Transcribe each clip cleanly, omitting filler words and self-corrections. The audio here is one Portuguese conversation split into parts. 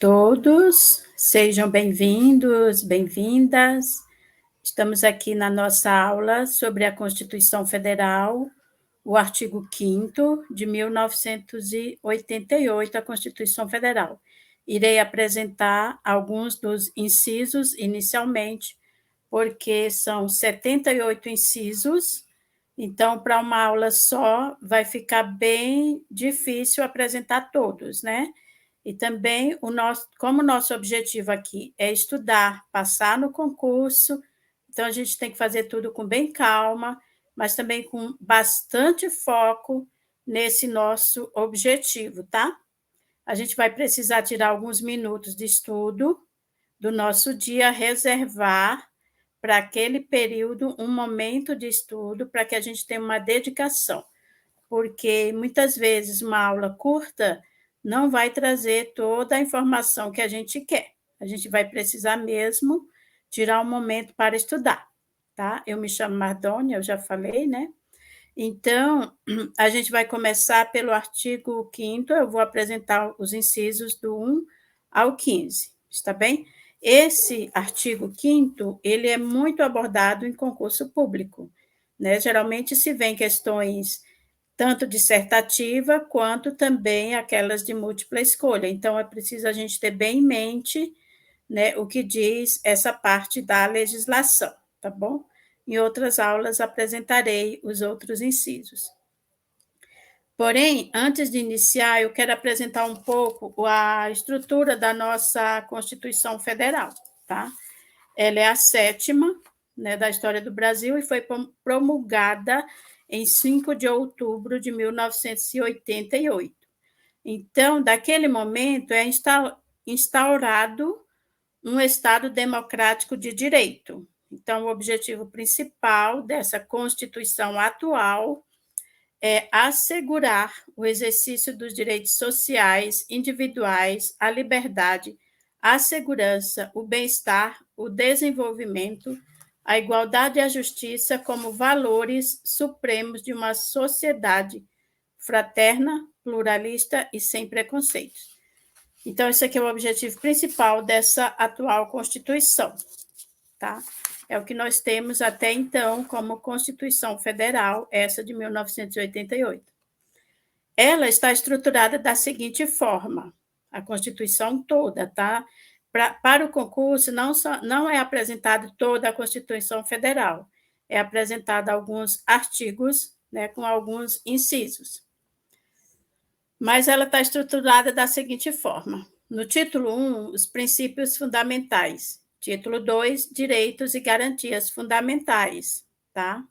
Todos sejam bem-vindos, bem-vindas. Estamos aqui na nossa aula sobre a Constituição Federal, o artigo 5º de 1988, a Constituição Federal. Irei apresentar alguns dos incisos inicialmente, porque são 78 incisos, então, para uma aula só, vai ficar bem difícil apresentar todos, né? E também, como o nosso objetivo aqui é estudar, passar no concurso, então a gente tem que fazer tudo com bem calma, mas também com bastante foco nesse nosso objetivo, tá? A gente vai precisar tirar alguns minutos de estudo do nosso dia, reservar para aquele período um momento de estudo, para que a gente tenha uma dedicação, porque muitas vezes uma aula curta não vai trazer toda a informação que a gente quer. A gente vai precisar mesmo tirar um momento para estudar, tá? Eu me chamo Mardônia, eu já falei, né? Então, a gente vai começar pelo artigo 5º, eu vou apresentar os incisos do 1 ao 15, está bem? Esse artigo 5º, ele é muito abordado em concurso público, né? Geralmente se vê em questões tanto dissertativa quanto também aquelas de múltipla escolha. Então, é preciso a gente ter bem em mente, né, o que diz essa parte da legislação, tá bom? Em outras aulas apresentarei os outros incisos. Porém, antes de iniciar, eu quero apresentar um pouco a estrutura da nossa Constituição Federal, tá? Ela é a 7ª, né, da história do Brasil e foi promulgada em 5 de outubro de 1988. Então, daquele momento, é instaurado um Estado democrático de direito. Então, o objetivo principal dessa Constituição atual é assegurar o exercício dos direitos sociais, individuais, a liberdade, a segurança, o bem-estar, o desenvolvimento, a igualdade e a justiça como valores supremos de uma sociedade fraterna, pluralista e sem preconceitos. Então, esse aqui é o objetivo principal dessa atual Constituição, tá? É o que nós temos até então como Constituição Federal, essa de 1988. Ela está estruturada da seguinte forma, a Constituição toda, tá? Para o concurso, não é apresentada toda a Constituição Federal, é apresentada alguns artigos, né, com alguns incisos. Mas ela está estruturada da seguinte forma: no título 1, os princípios fundamentais. Título 2, direitos e garantias fundamentais, tá?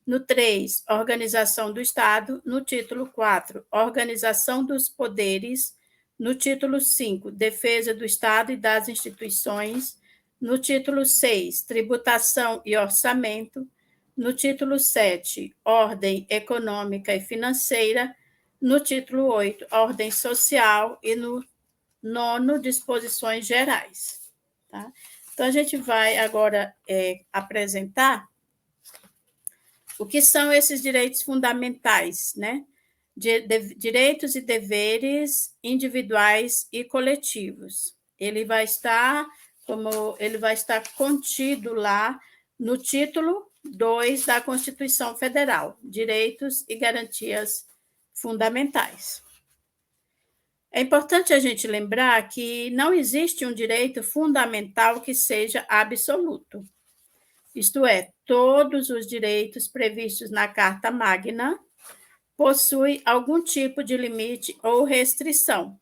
No 3, organização do Estado. No título 4, organização dos poderes. No título 5, defesa do Estado e das instituições. No título 6, tributação e orçamento. No título 7, ordem econômica e financeira. No título 8, ordem social. E no 9, disposições gerais. Tá? Então, a gente vai agora apresentar o que são esses direitos fundamentais, né? Direitos e deveres individuais e coletivos. Ele vai estar contido lá no título 2 da Constituição Federal, Direitos e Garantias Fundamentais. É importante a gente lembrar que não existe um direito fundamental que seja absoluto. Isto é, todos os direitos previstos na Carta Magna possuem algum tipo de limite ou restrição.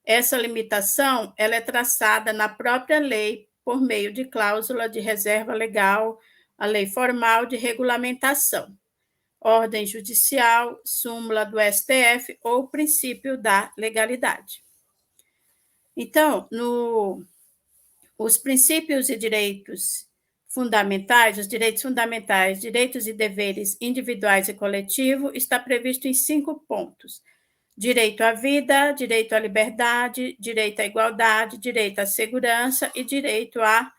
Essa limitação ela é traçada na própria lei por meio de cláusula de reserva legal, a lei formal de regulamentação, ordem judicial, súmula do STF ou princípio da legalidade. Então, os princípios e direitos fundamentais, os direitos fundamentais, direitos e deveres individuais e coletivos, está previsto em 5 pontos: direito à vida, direito à liberdade, direito à igualdade, direito à segurança e direito à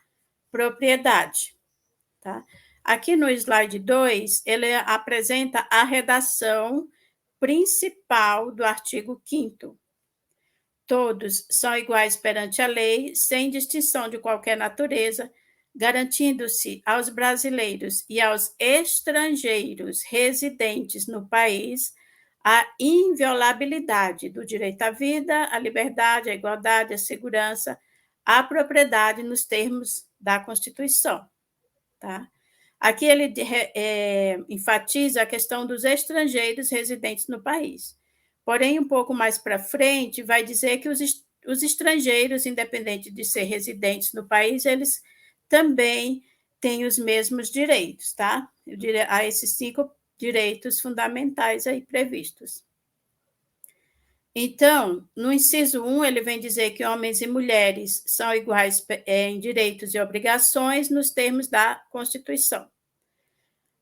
propriedade. Tá? Aqui no slide 2, ele apresenta a redação principal do artigo 5º. todos são iguais perante a lei, sem distinção de qualquer natureza, garantindo-se aos brasileiros e aos estrangeiros residentes no país a inviolabilidade do direito à vida, à liberdade, à igualdade, à segurança, à propriedade nos termos da Constituição. Tá? Aqui ele enfatiza a questão dos estrangeiros residentes no país. Porém, um pouco mais para frente, vai dizer que os estrangeiros, independente de ser residentes no país, eles também têm os mesmos direitos, tá? Há esses 5 direitos fundamentais aí previstos. Então, no inciso 1, ele vem dizer que homens e mulheres são iguais em direitos e obrigações nos termos da Constituição.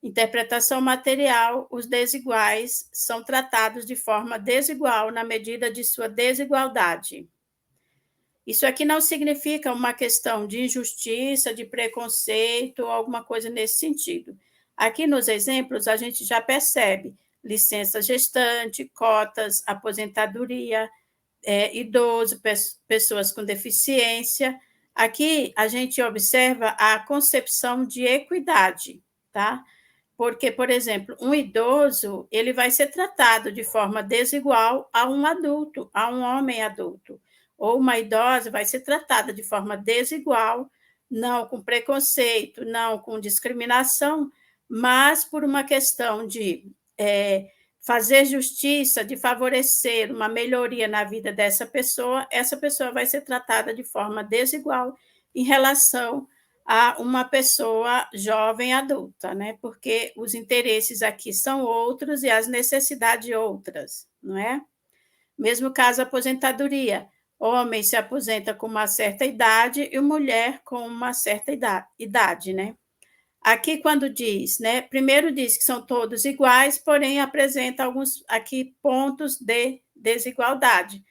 Interpretação material, os desiguais são tratados de forma desigual na medida de sua desigualdade. Isso aqui não significa uma questão de injustiça, de preconceito ou alguma coisa nesse sentido. Aqui nos exemplos a gente já percebe licença gestante, cotas, aposentadoria, idoso, pessoas com deficiência. Aqui a gente observa a concepção de equidade, tá? Porque, por exemplo, um idoso, ele vai ser tratado de forma desigual a um adulto, a um homem adulto. Ou uma idosa vai ser tratada de forma desigual, não com preconceito, não com discriminação, mas por uma questão de fazer justiça, de favorecer uma melhoria na vida dessa pessoa, essa pessoa vai ser tratada de forma desigual em relação a uma pessoa jovem adulta, né? Porque os interesses aqui são outros e as necessidades outras, não é? Mesmo caso aposentadoria, homem se aposenta com uma certa idade e mulher com uma certa idade, né? Aqui quando diz, né? Primeiro diz que são todos iguais, porém apresenta alguns aqui pontos de desigualdade,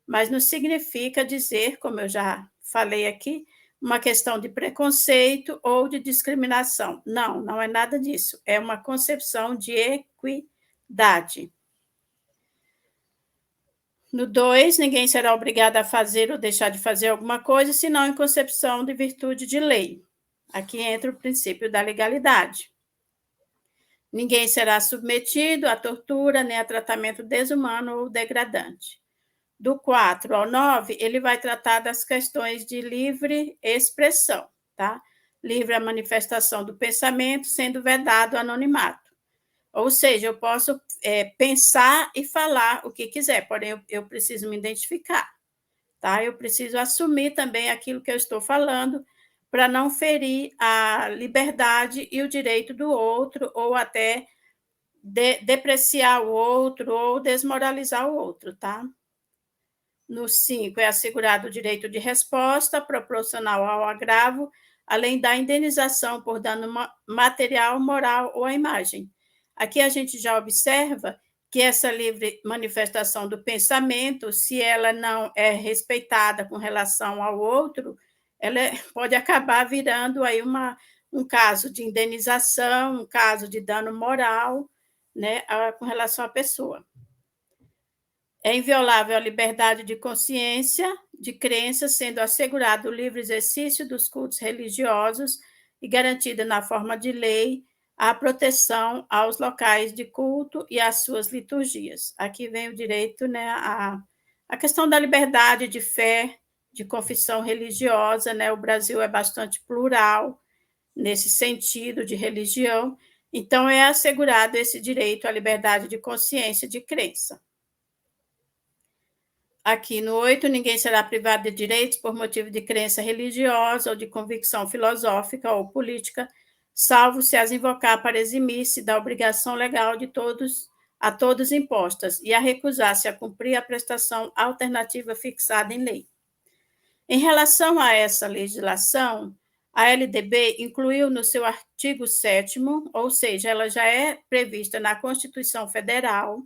mas não significa dizer, como eu já falei aqui, uma questão de preconceito ou de discriminação. Não, não é nada disso. É uma concepção de equidade. No 2, ninguém será obrigado a fazer ou deixar de fazer alguma coisa, senão em concepção de virtude de lei. Aqui entra o princípio da legalidade. Ninguém será submetido à tortura nem a tratamento desumano ou degradante. Do 4 ao 9, ele vai tratar das questões de livre expressão, tá? Livre a manifestação do pensamento, sendo vedado o anonimato. Ou seja, eu posso pensar e falar o que quiser, porém eu preciso me identificar, tá? Eu preciso assumir também aquilo que eu estou falando para não ferir a liberdade e o direito do outro, ou até depreciar o outro ou desmoralizar o outro, tá? No 5, é assegurado o direito de resposta proporcional ao agravo, além da indenização por dano material, moral ou à imagem. Aqui a gente já observa que essa livre manifestação do pensamento, se ela não é respeitada com relação ao outro, ela pode acabar virando aí um caso de indenização, um caso de dano moral, né, com relação à pessoa. É inviolável a liberdade de consciência, de crença, sendo assegurado o livre exercício dos cultos religiosos e garantida na forma de lei a proteção aos locais de culto e às suas liturgias. Aqui vem o direito, né, a questão da liberdade de fé, de confissão religiosa, né? O Brasil é bastante plural nesse sentido de religião, então é assegurado esse direito à liberdade de consciência, de crença. Aqui no 8, ninguém será privado de direitos por motivo de crença religiosa ou de convicção filosófica ou política, salvo se as invocar para eximir-se da obrigação legal de a todos impostas e a recusar-se a cumprir a prestação alternativa fixada em lei. Em relação a essa legislação, a LDB incluiu no seu artigo 7º, ou seja, ela já é prevista na Constituição Federal.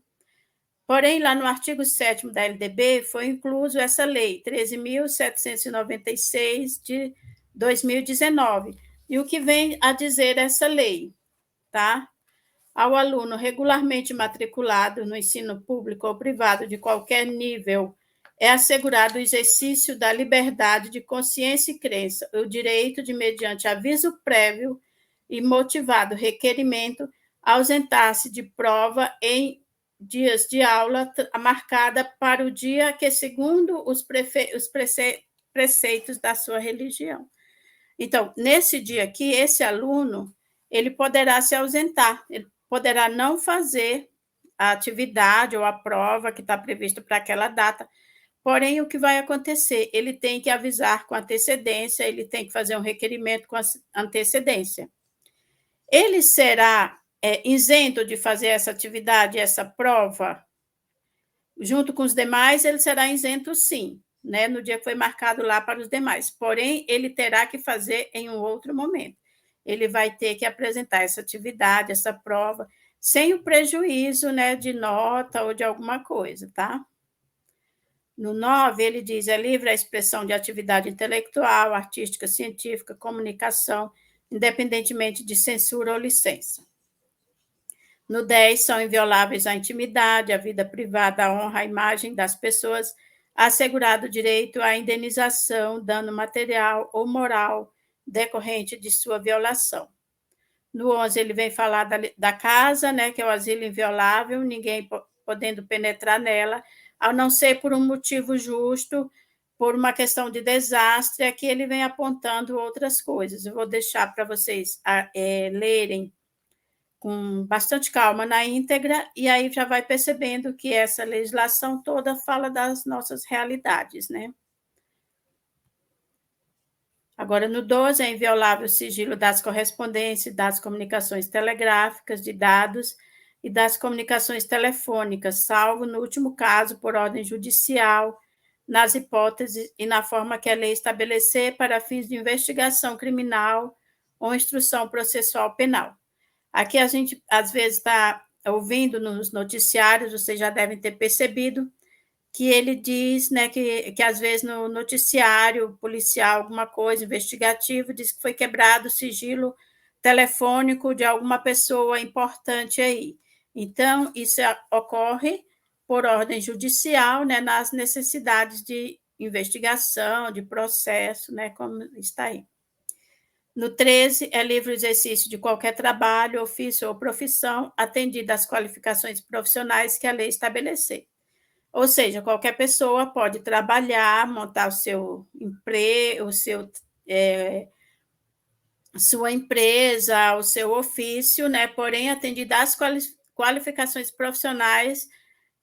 Porém, lá no artigo 7º da LDB foi incluso essa lei 13.796 de 2019. E o que vem a dizer essa lei, tá? Ao aluno regularmente matriculado no ensino público ou privado de qualquer nível é assegurado o exercício da liberdade de consciência e crença, o direito de, mediante aviso prévio e motivado requerimento, ausentar-se de prova em dias de aula marcada para o dia que, segundo os preceitos da sua religião. Então, nesse dia aqui, esse aluno, ele poderá se ausentar, ele poderá não fazer a atividade ou a prova que está prevista para aquela data. Porém, o que vai acontecer? Ele tem que avisar com antecedência, ele tem que fazer um requerimento com antecedência. Ele será isento de fazer essa atividade, essa prova, junto com os demais, ele será isento sim, né, no dia que foi marcado lá para os demais. Porém, ele terá que fazer em um outro momento. Ele vai ter que apresentar essa atividade, essa prova, sem o prejuízo, né, de nota ou de alguma coisa, tá? No 9, ele diz: é livre a expressão de atividade intelectual, artística, científica, comunicação, independentemente de censura ou licença. No 10, são invioláveis a intimidade, a vida privada, a honra, a imagem das pessoas, assegurado o direito à indenização, dano material ou moral decorrente de sua violação. No 11, ele vem falar da casa, né, que é o asilo inviolável, ninguém podendo penetrar nela, a não ser por um motivo justo, por uma questão de desastre. Aqui ele vem apontando outras coisas. Eu vou deixar para vocês lerem com bastante calma na íntegra, e aí já vai percebendo que essa legislação toda fala das nossas realidades, né? Agora, no 12, é inviolável o sigilo das correspondências, das comunicações telegráficas, de dados e das comunicações telefônicas, salvo, no último caso, por ordem judicial, nas hipóteses e na forma que a lei estabelecer para fins de investigação criminal ou instrução processual penal. Aqui a gente, às vezes, está ouvindo nos noticiários, vocês já devem ter percebido, que ele diz, né, que às vezes no noticiário policial, alguma coisa, investigativo, diz que foi quebrado o sigilo telefônico de alguma pessoa importante aí. Então, isso ocorre por ordem judicial, né, nas necessidades de investigação, de processo, né, como está aí. No 13, é livre o exercício de qualquer trabalho, ofício ou profissão, atendida às qualificações profissionais que a lei estabelecer. Ou seja, qualquer pessoa pode trabalhar, montar o seu emprego, sua empresa, o seu ofício, né? Porém, atendida às qualificações profissionais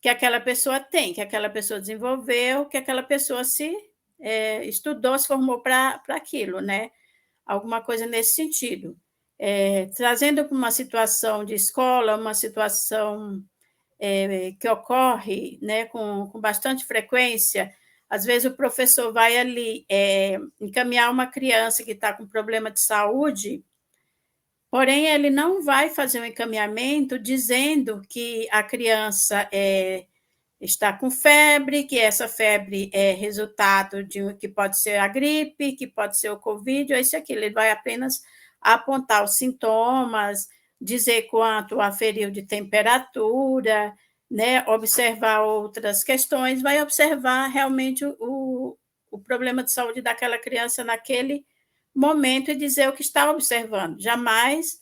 que aquela pessoa tem, que aquela pessoa desenvolveu, que aquela pessoa estudou, se formou para aquilo, né? Alguma coisa nesse sentido. Trazendo para uma situação de escola, uma situação que ocorre, né, com bastante frequência, às vezes o professor vai ali encaminhar uma criança que está com problema de saúde, porém ele não vai fazer um encaminhamento dizendo que a criança está com febre, que essa febre é resultado que pode ser a gripe, que pode ser o Covid, ou isso e aquilo. Ele vai apenas apontar os sintomas, dizer quanto aferiu de temperatura, né, observar outras questões, vai observar realmente o problema de saúde daquela criança naquele momento e dizer o que está observando. Jamais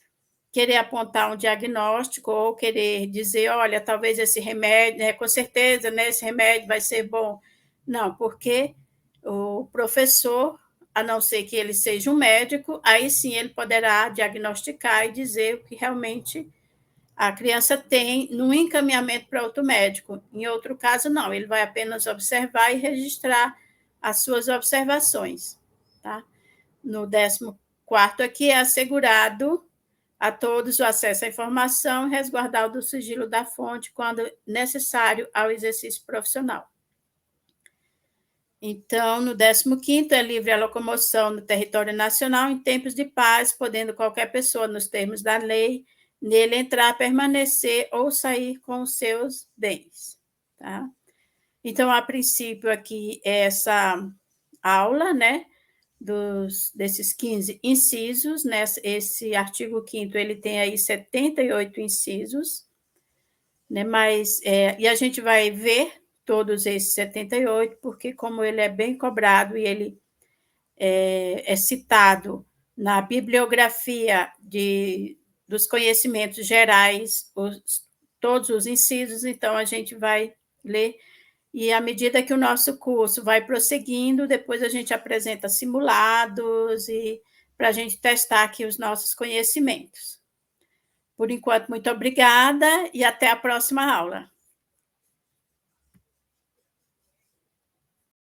querer apontar um diagnóstico ou querer dizer, olha, talvez esse remédio, com certeza, né, esse remédio vai ser bom. Não, porque o professor, a não ser que ele seja um médico, aí sim ele poderá diagnosticar e dizer o que realmente a criança tem no encaminhamento para outro médico. Em outro caso, não, ele vai apenas observar e registrar as suas observações. Tá? No 14º aqui é assegurado a todos o acesso à informação, resguardar o do sigilo da fonte quando necessário ao exercício profissional. Então, no 15º, é livre a locomoção no território nacional em tempos de paz, podendo qualquer pessoa, nos termos da lei, nele entrar, permanecer ou sair com os seus bens. Tá? Então, a princípio, aqui, essa aula, né, desses 15 incisos, né, esse artigo 5º, ele tem aí 78 incisos, né, mas, e a gente vai ver todos esses 78, porque como ele é bem cobrado e ele é citado na bibliografia dos conhecimentos gerais, todos os incisos, então a gente vai ler, e à medida que o nosso curso vai prosseguindo, depois a gente apresenta simulados e para a gente testar aqui os nossos conhecimentos. Por enquanto, muito obrigada e até a próxima aula.